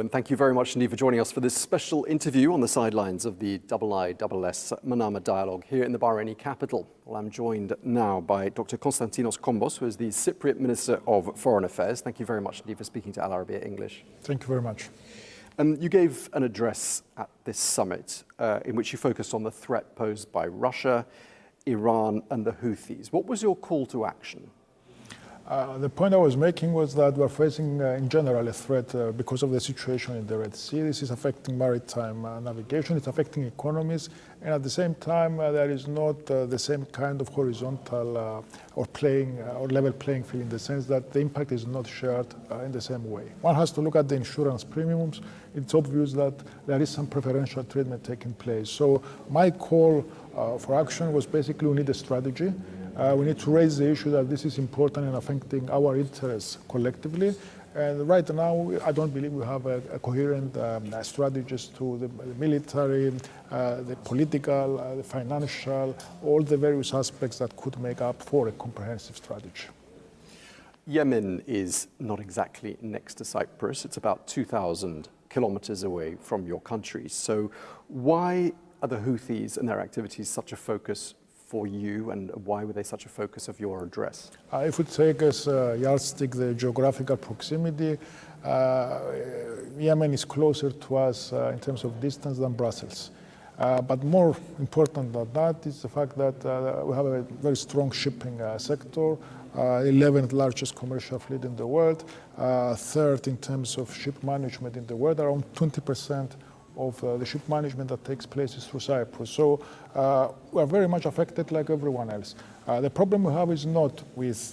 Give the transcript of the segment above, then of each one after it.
and thank you very much indeed for joining us for this special interview on the sidelines of the IISS Manama dialogue here in the Bahraini capital. Well, I'm joined now by Dr. Constantinos Kombos, who is the Cypriot Minister of Foreign Affairs. Thank you very much indeed for speaking to Arabiya English. Thank you very much. You gave an address at this summit in which you focused on the threat posed by Russia, Iran and the Houthis. What was your call to action? The point I was making was that we're facing, in general, a threat because of the situation in the Red Sea. This is affecting maritime navigation, it's affecting economies, and at the same time, there is not the same kind of horizontal or level playing field in the sense that the impact is not shared in the same way. One has to look at the insurance premiums. It's obvious that there is some preferential treatment taking place. So my call for action was basically we need a strategy. We need to raise the issue that this is important and affecting our interests collectively. And right now, I don't believe we have a coherent strategies to the military, the political, the financial, all the various aspects that could make up for a comprehensive strategy. Yemen is not exactly next to Cyprus. It's about 2,000 kilometers away from your country. So why are the Houthis and their activities such a focus for you, and why were they such a focus of your address? If we take as a yardstick the geographical proximity, Yemen is closer to us in terms of distance than Brussels. But more important than that is the fact that we have a very strong shipping sector, 11th largest commercial fleet in the world, third in terms of ship management in the world, around 20% of the ship management that takes place is through Cyprus. So we are very much affected like everyone else. The problem we have is not with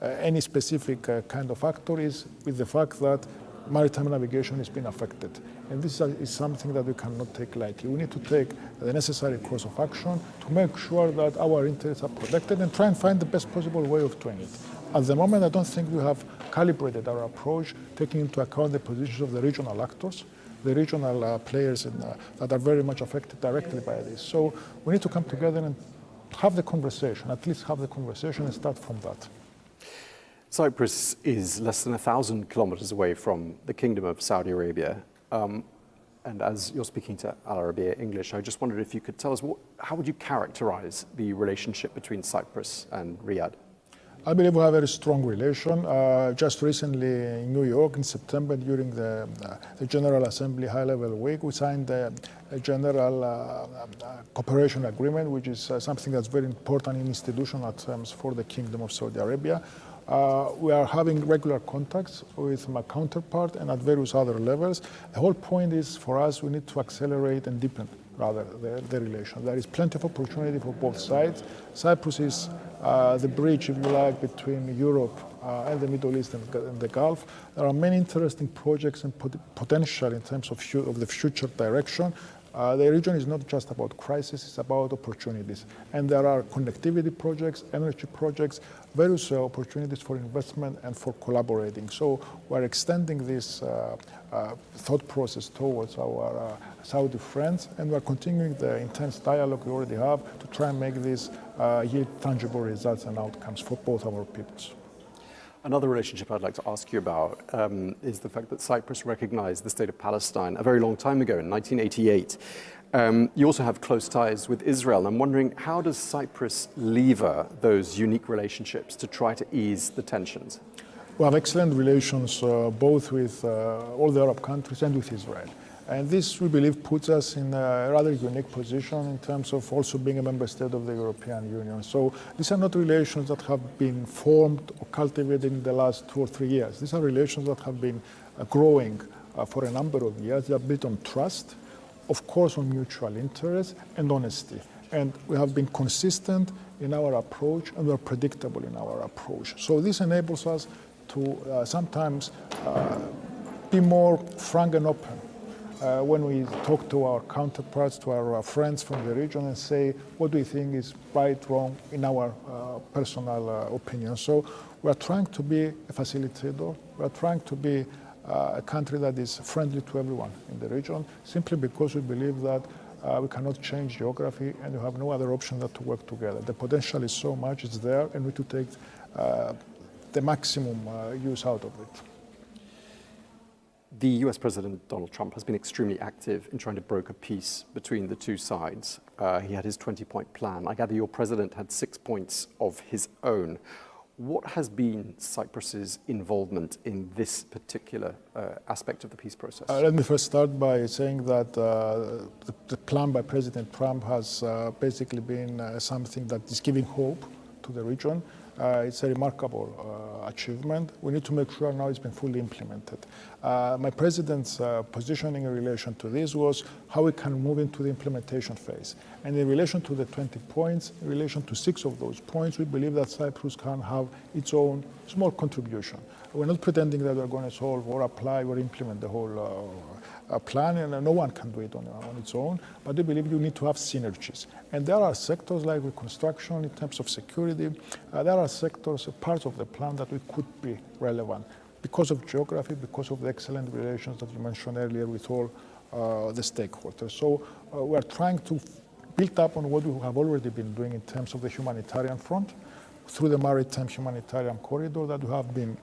any specific kind of factor, is with the fact that maritime navigation has been affected. And this is something that we cannot take lightly. We need to take the necessary course of action to make sure that our interests are protected and try and find the best possible way of doing it. At the moment, I don't think we have calibrated our approach, taking into account the positions of the regional actors, the regional players that are very much affected directly by this. So we need to come together and have the conversation, at least have the conversation and start from that. Cyprus is less than 1,000 kilometers away from the Kingdom of Saudi Arabia. And as you're speaking to Arabiya English, I just wondered if you could tell us, how would you characterize the relationship between Cyprus and Riyadh? I believe we have a very strong relation. Just recently in New York in September during the General Assembly High-Level Week, we signed a general cooperation agreement, which is something that's very important in institutional terms for the Kingdom of Saudi Arabia. We are having regular contacts with my counterpart and at various other levels. The whole point is for us, we need to accelerate and deepen rather the relation. There is plenty of opportunity for both sides. Cyprus is the bridge, if you like, between Europe and the Middle East and the Gulf. There are many interesting projects and potential in terms of the future direction. The region is not just about crisis, it's about opportunities. And there are connectivity projects, energy projects, various opportunities for investment and for collaborating. So we're extending this thought process towards our Saudi friends, and we're continuing the intense dialogue we already have to try and make this yield tangible results and outcomes for both our peoples. Another relationship I'd like to ask you about is the fact that Cyprus recognized the state of Palestine a very long time ago, in 1988. You also have close ties with Israel. I'm wondering, how does Cyprus lever those unique relationships to try to ease the tensions? We have excellent relations both with all the Arab countries and with Israel. And this, we believe, puts us in a rather unique position in terms of also being a member state of the European Union. So these are not relations that have been formed or cultivated in the last 2 or 3 years. These are relations that have been growing for a number of years. They are built on trust, of course on mutual interest and honesty. And we have been consistent in our approach and we are predictable in our approach. So this enables us to sometimes be more frank and open when we talk to our counterparts, to our friends from the region and say, what do we think is right, wrong in our personal opinion. So we are trying to be a facilitator. We are trying to be a country that is friendly to everyone in the region, simply because we believe that we cannot change geography and we have no other option than to work together. The potential is so much, it's there, and we need to take the maximum use out of it. The US President Donald Trump has been extremely active in trying to broker peace between the two sides. He had his 20-point plan. I gather your president had 6 points of his own. What has been Cyprus's involvement in this particular aspect of the peace process? Let me first start by saying that the plan by President Trump has basically been something that is giving hope to the region. It's a remarkable achievement. We need to make sure now it's been fully implemented. My president's positioning in relation to this was how we can move into the implementation phase. And in relation to the 20 points, in relation to 6 of those points, we believe that Cyprus can have its own small contribution. We're not pretending that we're going to solve or apply or implement the whole plan, and no one can do it on its own, but we believe you need to have synergies. And there are sectors like reconstruction in terms of security. There are sectors, parts of the plan that we could be relevant because of geography, because of the excellent relations that you mentioned earlier with all the stakeholders. So we're trying to build up on what we have already been doing in terms of the humanitarian front through the Maritime humanitarian corridor that we have been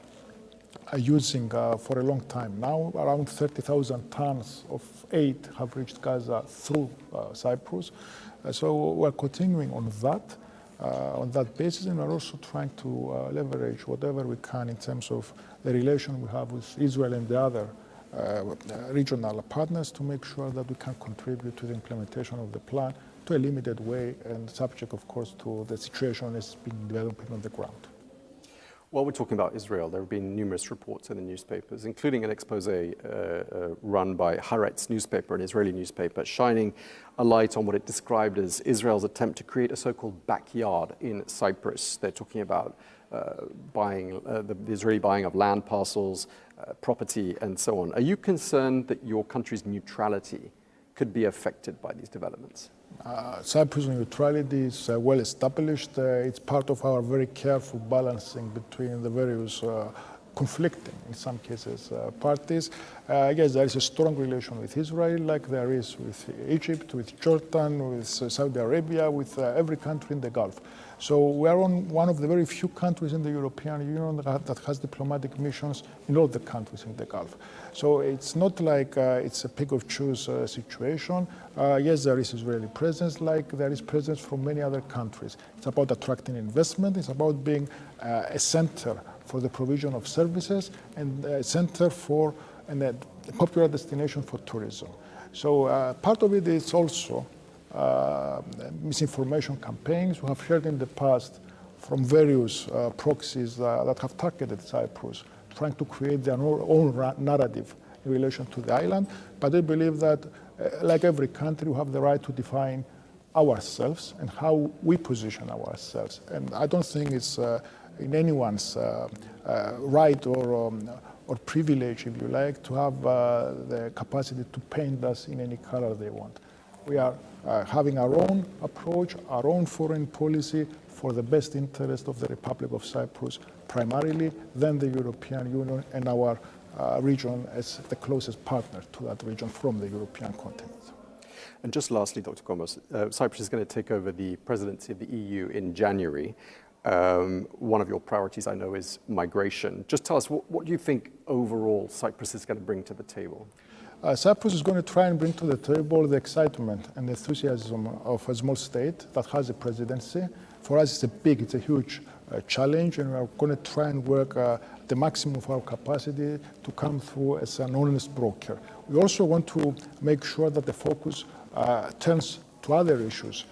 using for a long time now. Around 30,000 tons of aid have reached Gaza through Cyprus. So we're continuing on that basis, and we're also trying to leverage whatever we can in terms of the relation we have with Israel and the other regional partners to make sure that we can contribute to the implementation of the plan to a limited way and subject, of course, to the situation as being developing on the ground. While we're talking about Israel, there have been numerous reports in the newspapers, including an expose run by Haaretz newspaper, an Israeli newspaper, shining a light on what it described as Israel's attempt to create a so-called backyard in Cyprus. They're talking about the Israeli buying of land parcels, property, and so on. Are you concerned that your country's neutrality could be affected by these developments? Cyprus neutrality is well established. It's part of our very careful balancing between the various conflicting, in some cases, parties. Yes, there is a strong relation with Israel, like there is with Egypt, with Jordan, with Saudi Arabia, with every country in the Gulf. So we are one of the very few countries in the European Union that has diplomatic missions in all the countries in the Gulf. So it's not like it's a pick of choose situation. Yes, there is Israeli presence, like there is presence from many other countries. It's about attracting investment. It's about being a center for the provision of services and a center for a popular destination for tourism. So part of it is also misinformation campaigns. We have heard in the past from various proxies that have targeted Cyprus, trying to create their own narrative in relation to the island. But I believe that, like every country, we have the right to define ourselves and how we position ourselves. And I don't think it's in anyone's right or privilege, if you like, to have the capacity to paint us in any color they want. We are having our own approach, our own foreign policy for the best interest of the Republic of Cyprus, primarily, then the European Union and our region as the closest partner to that region from the European continent. And just lastly, Dr. Kombos, Cyprus is going to take over the presidency of the EU in January. One of your priorities, I know, is migration. Just tell us, what do you think overall Cyprus is going to bring to the table? Cyprus is going to try and bring to the table the excitement and enthusiasm of a small state that has a presidency. For us, it's a huge challenge, and we're going to try and work the maximum of our capacity to come through as an honest broker. We also want to make sure that the focus turns to other issues,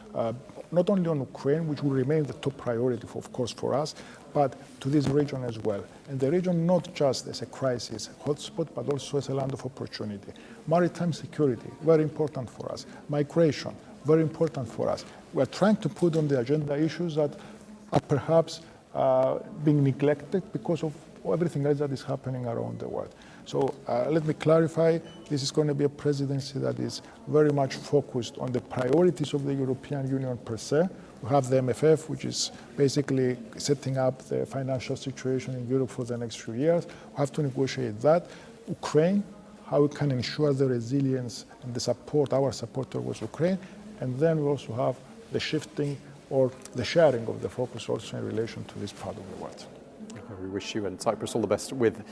not only on Ukraine, which will remain the top priority, of course, for us, but to this region as well. And the region not just as a crisis hotspot, but also as a land of opportunity. Maritime security, very important for us. Migration, very important for us. We're trying to put on the agenda issues that are perhaps being neglected because of everything else that is happening around the world. So let me clarify, this is going to be a presidency that is very much focused on the priorities of the European Union per se. We have the MFF, which is basically setting up the financial situation in Europe for the next few years. We have to negotiate that. Ukraine, how we can ensure the resilience and the support, our support towards Ukraine. And then we also have the shifting or the sharing of the focus also in relation to this part of the world. We wish you and Cyprus all the best with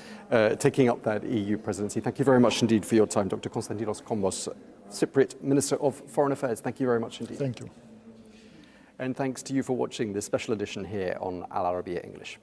taking up that EU presidency. Thank you very much indeed for your time, Dr. Constantinos Kombos, Cypriot Minister of Foreign Affairs. Thank you very much indeed. Thank you. And thanks to you for watching this special edition here on Al Arabiya English.